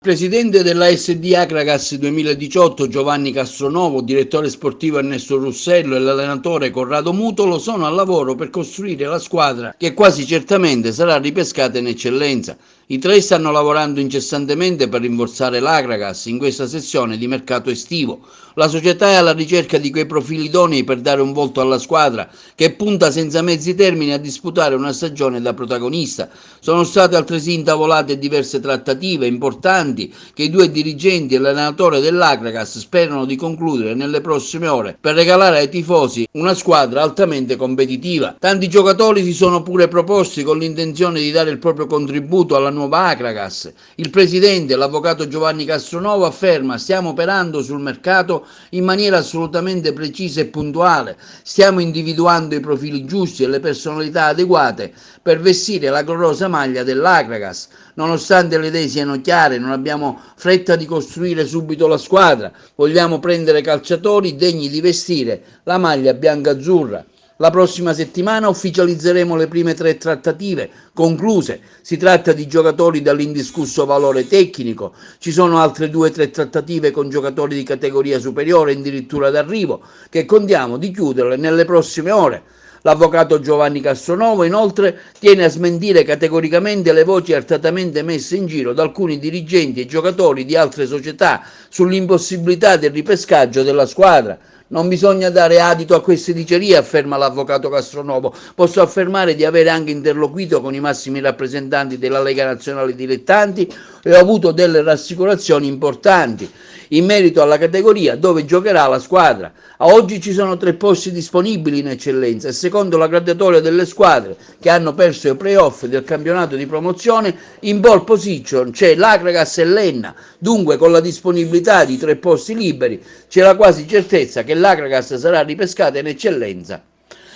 Presidente della SD Akragas 2018 Giovanni Castronovo, direttore sportivo Ernesto Russello e l'allenatore Corrado Mutolo sono al lavoro per costruire la squadra che quasi certamente sarà ripescata in eccellenza. I tre stanno lavorando incessantemente per rimborsare l'Akragas in questa sessione di mercato estivo. La società è alla ricerca di quei profili idonei per dare un volto alla squadra che punta senza mezzi termini a disputare una stagione da protagonista. Sono state altresì intavolate diverse trattative importanti che i due dirigenti e l'allenatore dell'Akragas sperano di concludere nelle prossime ore per regalare ai tifosi una squadra altamente competitiva. Tanti giocatori si sono pure proposti con l'intenzione di dare il proprio contributo alla nuova Akragas. Il presidente, l'avvocato Giovanni Castronovo, afferma: stiamo operando sul mercato in maniera assolutamente precisa e puntuale, stiamo individuando i profili giusti e le personalità adeguate per vestire la gloriosa maglia dell'Akragas. Nonostante le idee siano chiare, non abbiamo fretta di costruire subito la squadra, vogliamo prendere calciatori degni di vestire la maglia bianca-azzurra. La prossima settimana ufficializzeremo le prime 3 trattative concluse. Si tratta di giocatori dall'indiscusso valore tecnico. Ci sono altre 2-3 trattative con giocatori di categoria superiore addirittura d'arrivo che contiamo di chiuderle nelle prossime ore. L'avvocato Giovanni Castronovo inoltre tiene a smentire categoricamente le voci artatamente messe in giro da alcuni dirigenti e giocatori di altre società sull'impossibilità del ripescaggio della squadra. Non bisogna dare adito a queste dicerie, afferma l'avvocato Castronovo. Posso affermare di avere anche interloquito con i massimi rappresentanti della Lega Nazionale Dilettanti e ho avuto delle rassicurazioni importanti in merito alla categoria dove giocherà la squadra. A oggi ci sono 3 posti disponibili in eccellenza e secondo la graduatoria delle squadre che hanno perso i playoff del campionato di promozione, in pole position c'è l'Akragas e l'Enna. Dunque, con la disponibilità di 3 posti liberi c'è la quasi certezza che l'Akragas sarà ripescata in eccellenza.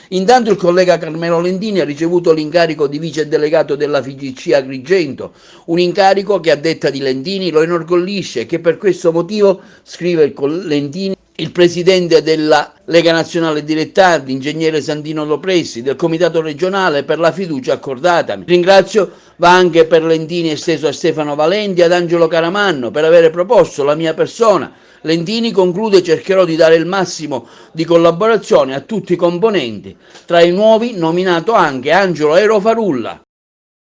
Intanto il collega Carmelo Lentini ha ricevuto l'incarico di vice delegato della FIGC Agrigento, un incarico che a detta di Lentini lo inorgoglisce e che per questo motivo, scrive il Lentini, il presidente della Lega Nazionale Dilettanti, ingegnere Santino Lopressi, del comitato regionale per la fiducia accordata. Il ringrazio va anche per Lentini esteso a Stefano Valenti e ad Angelo Caramanno per aver proposto la mia persona. Lentini conclude: cercherò di dare il massimo di collaborazione a tutti i componenti. Tra i nuovi nominato anche Angelo Aero Farulla.